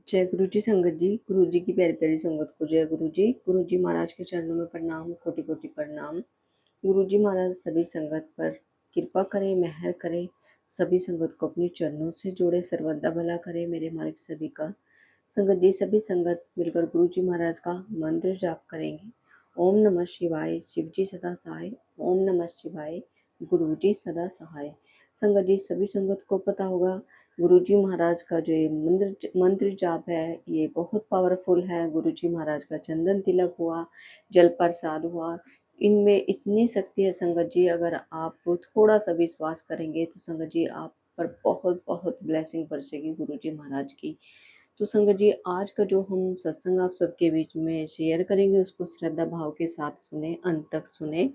जय गुरु जी संगत जी, गुरु जी की प्यारी प्यारी संगत को जय गुरु जी महाराज के चरणों में प्रणाम, कोटि कोटि प्रणाम। गुरु जी महाराज सभी संगत पर कृपा करें, मेहर करें, सभी संगत को अपने चरणों से जोड़े, सर्वदा भला करें मेरे मालिक सभी का। संगत जी सभी संगत मिलकर गुरु जी महाराज का मंत्र जाप करेंगे। ओम नमः शिवाय, शिव जी सदा सहाय। ओम नमः शिवाय, गुरु जी सदा सहाय। संगत जी सभी संगत को पता होगा गुरु जी महाराज का जो ये मंत्र जाप है ये बहुत पावरफुल है। गुरु जी महाराज का चंदन तिलक हुआ, जल प्रसाद हुआ, इनमें इतनी शक्ति है संगत जी। अगर आप थोड़ा सा विश्वास करेंगे तो संगत जी आप पर बहुत बहुत ब्लेसिंग बरसेगी गुरु जी महाराज की। तो संगत जी आज का जो हम सत्संग आप सबके बीच में शेयर करेंगे उसको श्रद्धा भाव के साथ सुने, अंत तक सुने।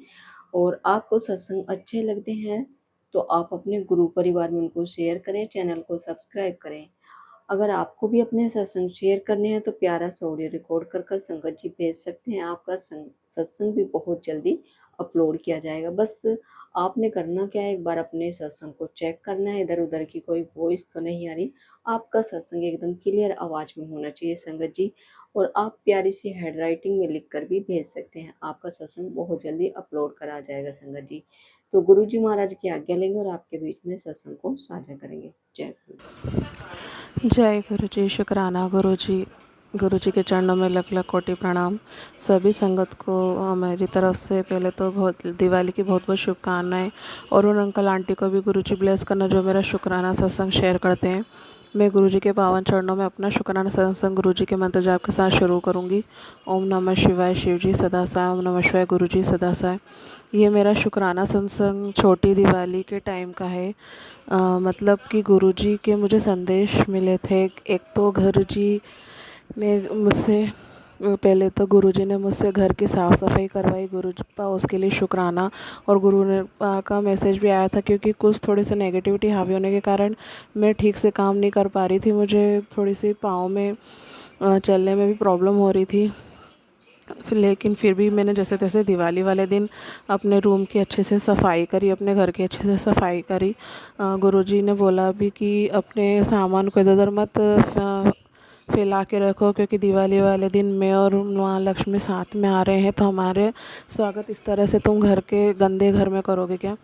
और आपको सत्संग अच्छे लगते हैं तो आप अपने गुरु परिवार में उनको शेयर करें, चैनल को सब्सक्राइब करें। अगर आपको भी अपने सत्संग शेयर करने हैं तो प्यारा सा ऑडियो रिकॉर्ड कर कर संगत जी भेज सकते हैं। आपका सत्संग भी बहुत जल्दी अपलोड किया जाएगा। बस आपने करना क्या है, एक बार अपने सत्संग को चेक करना है, इधर उधर की कोई वॉइस तो नहीं आ रही। आपका सत्संग एकदम क्लियर आवाज़ में होना चाहिए संगत जी। और आप प्यारी सी हैंड राइटिंग में लिख कर भी भेज सकते हैं। आपका सत्संग बहुत जल्दी अपलोड करा जाएगा संगत जी। तो गुरु जी महाराज की आज्ञा लेंगे और आपके बीच में सत्संग को साझा करेंगे। जय गुरु। जय गुरु जी, शुक्राना गुरु जी के चरणों में लख लख कोटि प्रणाम। सभी संगत को मेरी तरफ से पहले तो बहुत दिवाली की बहुत बहुत शुभकामनाएं। और उन अंकल आंटी को भी गुरु जी ब्लेस करना जो मेरा शुक्राना सत्संग शेयर करते हैं। मैं गुरु जी के पावन चरणों में अपना शुक्राना सत्संग गुरु जी के मंत्र जाप के साथ शुरू करूँगी। ओम नमः शिवाय, शिव जी सदा साय। ओम नमः शिवाय, गुरु जी सदा साय। ये मेरा शुक्राना सत्संग छोटी दिवाली के टाइम का है। मतलब कि गुरुजी के मुझे संदेश मिले थे। एक तो गुरुजी ने मुझसे पहले तो गुरुजी ने मुझसे घर की साफ़ सफाई करवाई, गुरुजी पा उसके लिए शुक्राना। और गुरु ने पा का मैसेज भी आया था क्योंकि कुछ थोड़ी सी नेगेटिविटी हावी होने के कारण मैं ठीक से काम नहीं कर पा रही थी। मुझे थोड़ी सी पाँव में चलने में भी प्रॉब्लम हो रही थी। लेकिन फिर भी मैंने जैसे तैसे दिवाली वाले दिन अपने रूम की अच्छे से सफाई करी, अपने घर की अच्छे से सफाई करी। गुरुजी ने बोला भी कि अपने सामान को इधर उधर मत फैला के रखो क्योंकि दिवाली वाले दिन मैं और माँ लक्ष्मी साथ में आ रहे हैं, तो हमारे स्वागत इस तरह से तुम घर के गंदे घर में करोगे क्या।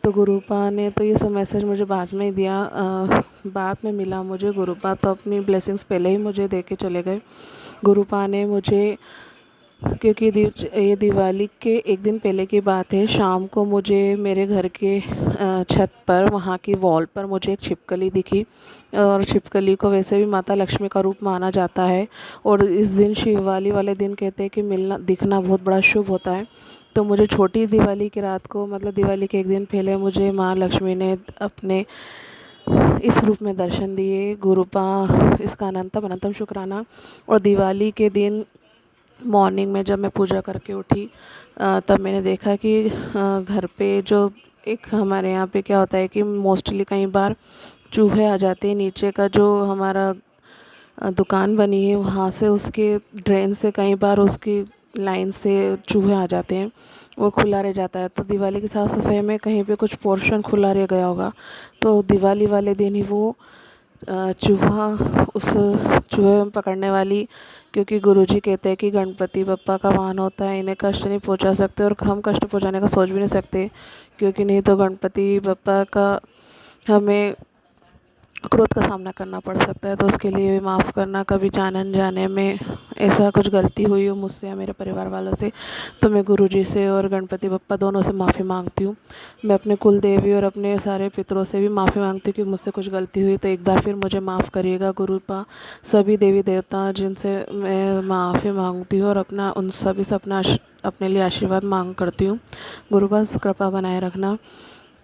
तो गुरुपा ने तो ये सब मैसेज मुझे बाद में ही दिया, बाद में मिला मुझे। गुरुपा तो अपनी ब्लेसिंग्स पहले ही मुझे दे के चले गए। गुरुपा ने मुझे, क्योंकि ये दिवाली के एक दिन पहले की बात है, शाम को मुझे मेरे घर के छत पर, वहाँ की वॉल पर मुझे एक छिपकली दिखी। और छिपकली को वैसे भी माता लक्ष्मी का रूप माना जाता है। और इस दिन शिवाली वाले दिन कहते हैं कि मिलना दिखना बहुत बड़ा शुभ होता है। तो मुझे छोटी दिवाली की रात को, मतलब दिवाली के एक दिन पहले, मुझे माँ लक्ष्मी ने अपने इस रूप में दर्शन दिए। गुरुपा इसका अनंतम अनंतम शुक्राना। और दिवाली के दिन मॉर्निंग में जब मैं पूजा करके उठी तब मैंने देखा कि घर पे जो एक हमारे यहाँ पे क्या होता है कि मोस्टली कई बार चूहे आ जाते हैं। नीचे का जो हमारा दुकान बनी है वहाँ से, उसके ड्रेन से कई बार उसकी लाइन से चूहे आ जाते हैं, वो खुला रह जाता है। तो दिवाली की साफ़ सफाई में कहीं पे कुछ पोर्शन खुला रह गया होगा, तो दिवाली वाले दिन ही वो चूहा, उस चूहे पकड़ने वाली, क्योंकि गुरुजी कहते हैं कि गणपति बप्पा का वाहन होता है, इन्हें कष्ट नहीं पहुंचा सकते और हम कष्ट पहुंचाने का सोच भी नहीं सकते, क्योंकि नहीं तो गणपति बप्पा का हमें क्रोध का सामना करना पड़ सकता है। तो उसके लिए माफ़ करना, कभी जाने अनजाने में ऐसा कुछ गलती हुई हो मुझसे या मेरे परिवार वालों से, तो मैं गुरुजी से और गणपति बप्पा दोनों से माफ़ी मांगती हूँ। मैं अपने कुल देवी और अपने सारे पितरों से भी माफ़ी मांगती हूँ कि मुझसे कुछ गलती हुई तो एक बार फिर मुझे माफ़ करिएगा। गुरुपा सभी देवी देवता जिनसे मैं माफ़ी मांगती हूँ और अपना उन सभी से अपने लिए आशीर्वाद मांग करती हूँ। गुरुपा कृपा बनाए रखना।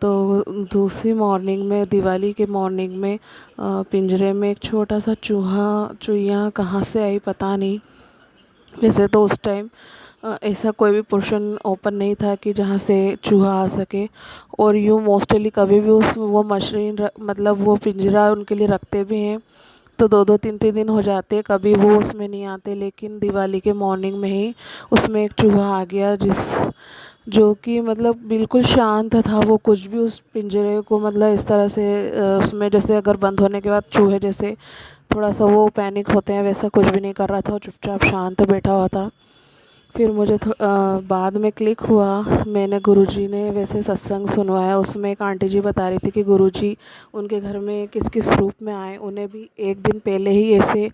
तो दूसरी मॉर्निंग में, दिवाली के मॉर्निंग में, पिंजरे में एक छोटा सा चूहिया कहाँ से आई पता नहीं। वैसे तो उस टाइम ऐसा कोई भी पोर्शन ओपन नहीं था कि जहाँ से चूहा आ सके। और यूँ मोस्टली कभी भी वो मशीन मतलब वो पिंजरा उनके लिए रखते भी हैं तो 2-2 3-3 दिन हो जाते, कभी वो उसमें नहीं आते, लेकिन दिवाली के मॉर्निंग में ही उसमें एक चूहा आ गया जो कि मतलब बिल्कुल शांत था। वो कुछ भी उस पिंजरे को मतलब इस तरह से उसमें जैसे अगर बंद होने के बाद चूहे जैसे थोड़ा सा वो पैनिक होते हैं, वैसा कुछ भी नहीं कर रहा था। वो चुपचाप शांत बैठा हुआ था। फिर मुझे बाद में क्लिक हुआ, मैंने गुरुजी ने वैसे सत्संग सुनवाया, उसमें एक आंटी जी बता रही थी कि गुरुजी उनके घर में किस किस रूप में आए। उन्हें भी एक दिन पहले ही ऐसे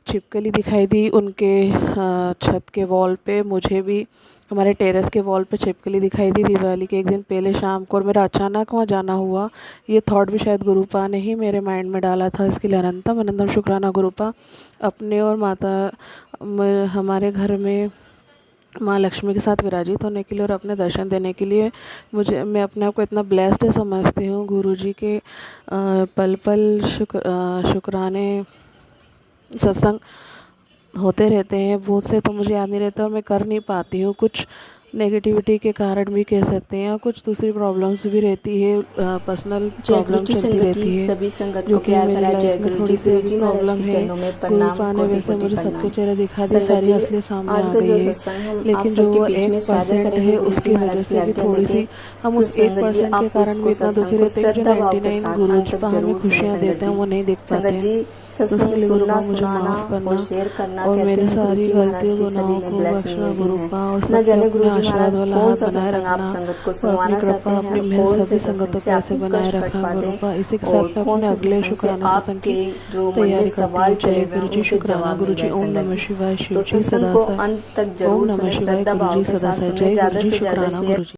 छिपकली दिखाई दी उनके छत के वॉल पे, मुझे भी हमारे टेरेस के वॉल पे छिपकली दिखाई दी दिवाली के एक दिन पहले शाम को। और मेरा अचानक वहाँ जाना हुआ, ये थॉट भी शायद गुरुपा ने ही मेरे माइंड में डाला था। इसके लिए अनंतम अनंतम शुक्राना गुरुपा, अपने और माता हमारे घर में माँ लक्ष्मी के साथ विराजित होने के लिए और अपने दर्शन देने के लिए। मैं अपने आप को इतना ब्लेस्ड समझती हूँ। गुरुजी के पल पल शुक्राने सत्संग होते रहते हैं, बहुत से तो मुझे याद नहीं रहता और मैं कर नहीं पाती हूँ। कुछ नेगेटिविटी के कारण भी कह सकते हैं, और कुछ दूसरी प्रॉब्लम्स भी रहती है, पर्सनल जय गुरु प्रॉब्लम जी चलती संगत रहती जी, है, सभी संगत जो को कि प्यार मेरी भरा जय लाइफ में गुरु थोड़ी जी। सी गुरु अभी जी महाराज प्रॉब्लम के है। चरणों में प्रणाम, गुरुपा ने कोटि वैसे कोटि मुझे सबके प्रणाम। चेहरे दिखा दिए, संगत सारी जी, असली सामने आज आ का गई जो है, सत्संग हम आप लेकिन जो सबके वो बीच में साझा 1% करेंगे है गुरु जी उसकी महाराज वजह की से भी आज्ञा थोड़ी लेके, सी हम तो उस संगत जी 1% के आप कारण भी उसको इतना दुखी सत्संग को रहते हैं कि जो श्रद्धा भाव के 99 साथ अंत तक गुरुपा हमें जरूर सुने। खुशियाँ संगत देते हैं जी, वो नहीं देख संगत पाते। जी, तो उसके सत्संग लिए सुनना गुरुपा मुझे सुनाना माफ़ करना, और शेयर करना और कहते मेरी हैं गुरु सारी जी महाराज गलतियों की सभी गुनाहों में को ब्लेसिंग बख्शना मिलती है। गुरुपा, और न सबके जाने अपने गुरु जी आशीर्वाद महाराज वाला कौन हाथ सा बनाए सत्संग आप रखना, संगत को और अपनी सुनवाना चाहते कृपा हैं अपनी और मेहर कौन से सभी सत्संग संगतों से पर ऐसे आपकी बनाए कष्ट रखना कटवा दें गुरुपा। इसी के और साथ मैं कौन अपने से अगले सत्संग से शुक्राने सत्संग आपके की जो मन में तैयारी करती सवाल हूँ। चले जय हुए हैं गुरु जी, उनके शुक्राना जवाब गुरु मिल जी। जाए। ओम संगत नमः जी, शिवाय, शिव तो जी सत्संग सदा को सर। अंत तक ओम जरूर नमः सुने, शिवाय, श्रद्धा गुरु भाव जी के सदा साथ सर। सुने, जय गुरु ज्यादा जी, से ज्यादा शुक्राना शेयर गुरु जी।